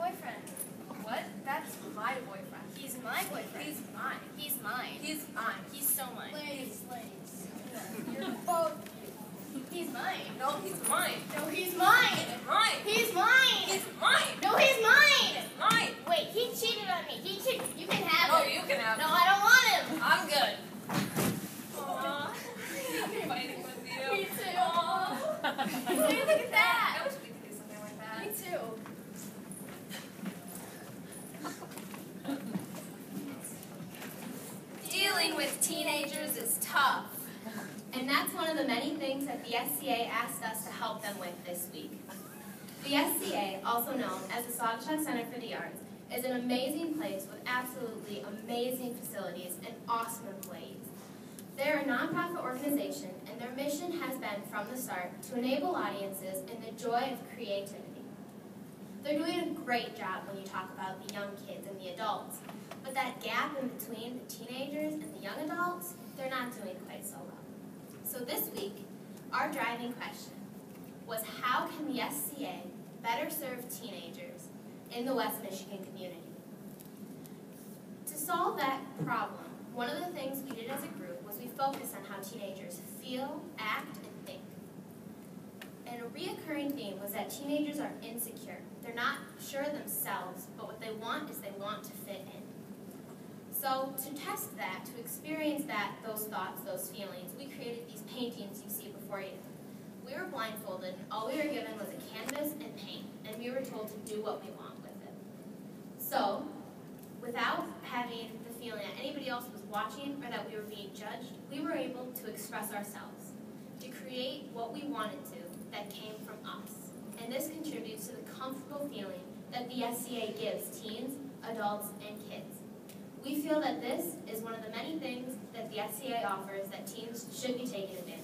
boyfriend. What? That's my boyfriend. He's my boyfriend. He's mine. He's mine. He's mine. He's so mine. Ladies. You're both. He's mine. No, he's mine. No, he's mine. He's mine. He's mine. He's mine. No, he's mine. Mine. Wait, he cheated on me. He cheated. You can have Oh, him. you can have No, him. I don't want him. I'm good. Aww. I'm fighting with you. Me too. Aww. Hey, look at that. I wish we could do something like that. Me too. Dealing with teenagers is tough. And that's one of the many things that the SCA asked us to help them with this week. The SCA, also known as the Saugatuck Center for the Arts, is an amazing place with absolutely amazing facilities and awesome employees. They're a nonprofit organization, and their mission has been from the start to enable audiences in the joy of creativity. They're doing a great job when you talk about the young kids and the adults, but that gap in between the teenagers and the young adults, they're not doing quite so well. So this week, our driving question was, how can the SCA better serve teenagers in the West Michigan community? To solve that problem, one of the things we did as a group was we focused on how teenagers feel, act, and think. And a reoccurring theme was that teenagers are insecure. They're not sure of themselves, but what they want is they want to fit in. So to test that, to experience that, those thoughts, those feelings, we created these paintings you see before you. We were blindfolded, and all we were given was a canvas and paint, and we were told to do what we want with it. So, without having the feeling that anybody else was watching or that we were being judged, we were able to express ourselves, to create what we wanted to that came from us. And this contributes to the comfortable feeling that the SCA gives teens, adults, and kids. We feel that this is one of the many things that the SCA offers that teens should be taking advantage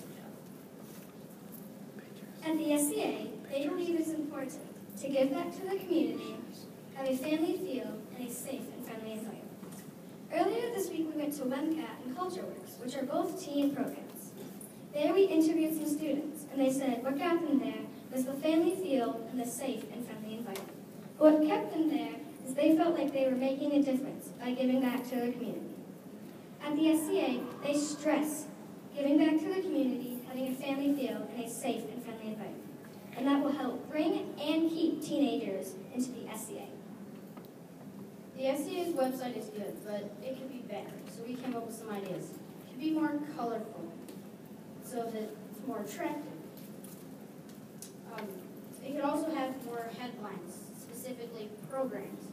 of. At the SCA, they believe it's important to give back to the community, have a family feel, and a safe and friendly environment. Earlier this week, we went to WebCat and CultureWorks, which are both teen programs. There we interviewed some students, and they said what got them there was the family feel and the safe and friendly environment. But what kept them there is they felt like they were making a difference by giving back to their community. At the SCA, they stress giving back to the community, having a family feel, and a safe and friendly environment. And that will help bring and keep teenagers into the SCA. The SCA's website is good, but it could be better, so we came up with some ideas. It could be more colorful, so that it's more attractive. It could also have more headlines, specifically programs.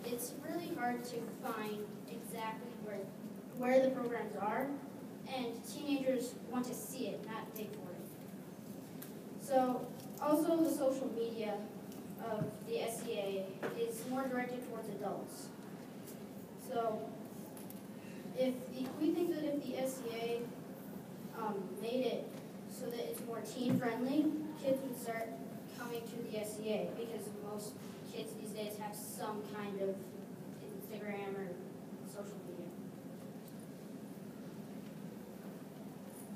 It's really hard to find exactly where the programs are, and teenagers want to see it, not dig for it. So, also the social media of the SCA is more directed towards adults. So, we think that if the SCA made it so that it's more teen-friendly, kids would start coming to the SCA, because most kids these days have some kind of Instagram or social media.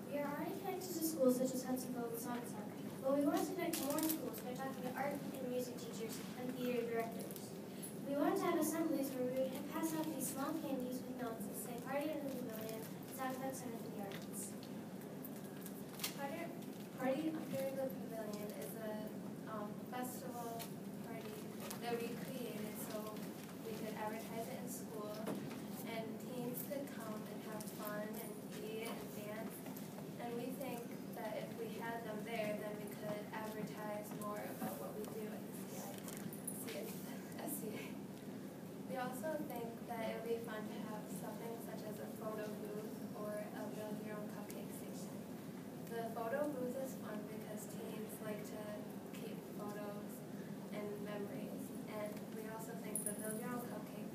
We are already connected to schools such as Hudsonville and Saugatuck, but we want to connect to more schools by talking to art and music teachers and theater directors. We wanted to have assemblies where we would pass out these small candies with notes that say "Party under the Pavilion, Saugatuck Center for the Arts." Party Under the Pavilion is a festival party that we created so we could advertise it in school, and teens could come and have fun and eat and dance. And we think that if we had them there, then we could advertise more about what we do at the SCA. We also think that it would be fun to have something such as a photo booth or a build your own cupcake station. The photo booth is fun because teens like to keep photos and memories. And we also think the build your own cupcake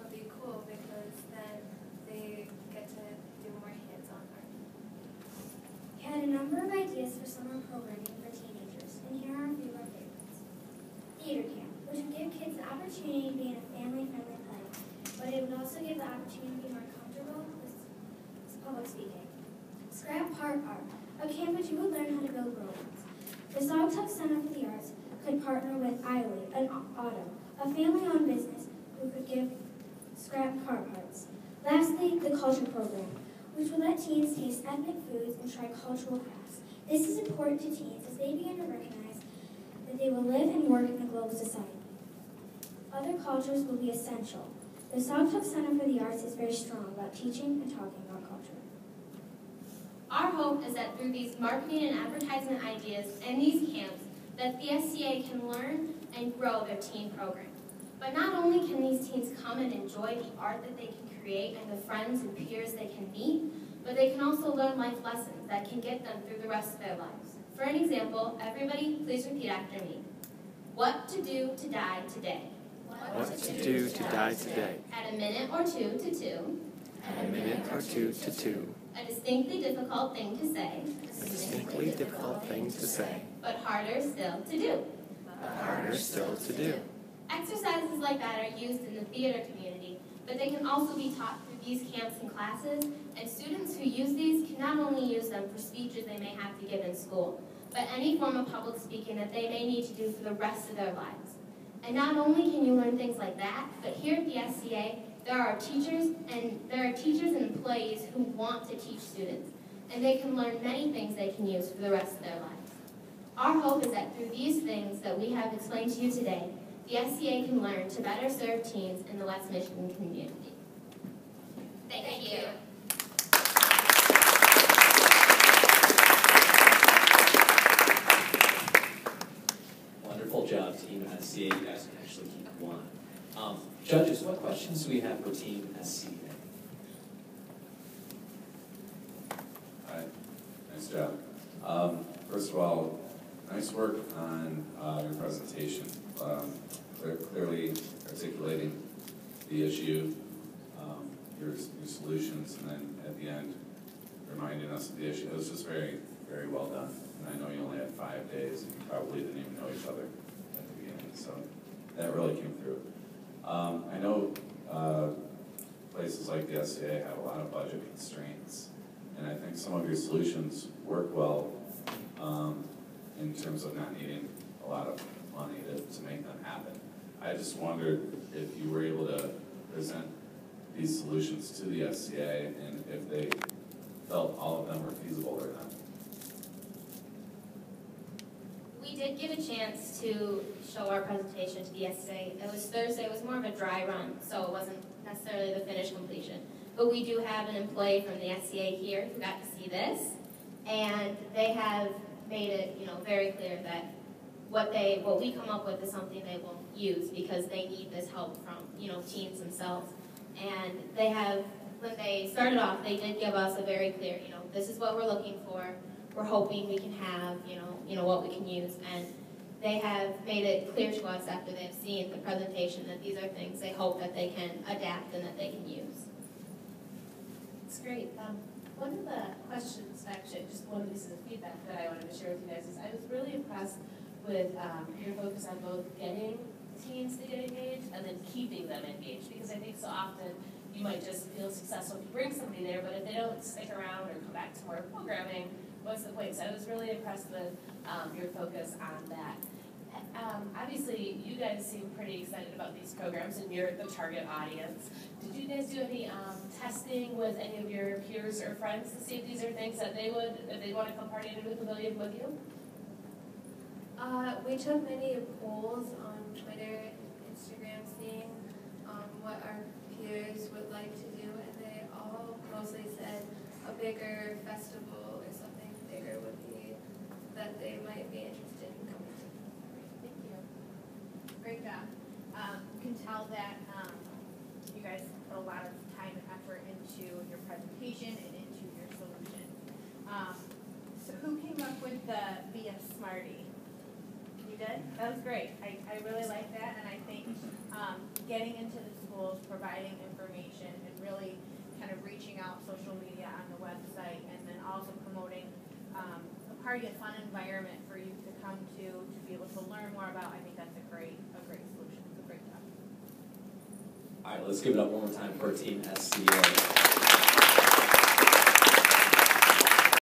would be cool because then they get to do more hands-on art. We had a number of ideas for summer programming for teenagers, and here are a few of our favorites. Theater camp, which would give kids the opportunity to be in a family-friendly play, but it would also give the opportunity to be more comfortable with public speaking. Scrap Part Art, a camp which you would learn how to build robots. The Saugatuck Center for the Arts could partner with IChallengeUth, a a family-owned business who could give scrap car parts. Lastly, the culture program, which will let teens taste ethnic foods and try cultural crafts. This is important to teens as they begin to recognize that they will live and work in a global society. Other cultures will be essential. The Saugatuck Center for the Arts is very strong about teaching and talking about culture. Our hope is that through these marketing and advertisement ideas and these camps, that the SCA can learn and grow their teen program. But not only can these teens come and enjoy the art that they can create and the friends and peers they can meet, but they can also learn life lessons that can get them through the rest of their lives. For an example, everybody please repeat after me. What to do to die today. What to do to die today. Add a minute or two to two. Add a minute or two to two. A distinctly difficult thing to say. A distinctly difficult thing to say. But harder still to do. But harder still to do. Exercises like that are used in the theater community, but they can also be taught through these camps and classes, and students who use these can not only use them for speeches they may have to give in school, but any form of public speaking that they may need to do for the rest of their lives. And not only can you learn things like that, but here at the SCA, there are teachers and employees who want to teach students, and they can learn many things they can use for the rest of their lives. Our hope is that through these things that we have explained to you today, the SCA can learn to better serve teens in the West Michigan community. Thank you. Wonderful job, Team SCA. You guys can actually keep going. Judges, what questions do we have for Team SCA? Hi, nice job. First of all, nice work on your presentation. Clearly articulating the issue, your solutions, and then at the end reminding us of the issue. It was just very, very well done. And I know you only had 5 days, and you probably didn't even know each other at the beginning, so that really came through. I know places like the SCA have a lot of budget constraints, and I think some of your solutions work well in terms of not needing a lot of money to make them happen. I just wondered if you were able to present these solutions to the SCA and if they felt all of them were feasible or not. We did get a chance to show our presentation to the SCA. It was Thursday. It was more of a dry run, so it wasn't necessarily the finished completion. But we do have an employee from the SCA here who got to see this, and they have made it, very clear that what we come up with is something they will use because they need this help from, teens themselves. And they have, when they started off, they did give us a very clear, this is what we're looking for. We're hoping we can have, what we can use. And they have made it clear to us after they've seen the presentation that these are things they hope that they can adapt and that they can use. It's great. One of the questions, actually, just one piece of feedback that I wanted to share with you guys is I was really impressed with your focus on both getting teens to get engaged and then keeping them engaged, because I think so often you might just feel successful if you bring somebody there, but if they don't stick around or come back to more programming, what's the point? So I was really impressed with your focus on that. Obviously, you guys seem pretty excited about these programs and you're the target audience. Did you guys do any testing with any of your peers or friends to see if these are things that they would, if they want to come party in the pavilion with you? We took many polls on Twitter and Instagram seeing what our peers would like to do, and they all mostly said a bigger festival or something bigger would be that they might be interested in coming to. Thank you. Great job. You can tell that you guys put a lot of time and effort into your presentation and into your solution. So who came up with the Be a Smarty? You did? That was great. I really like that, and I think getting into the schools, providing information, and really kind of reaching out social media on the website, and then also promoting a party, a fun environment for you to come to be able to learn more about. I think that's a great solution. It's a great job. All right, let's give it up one more time for Team SCA.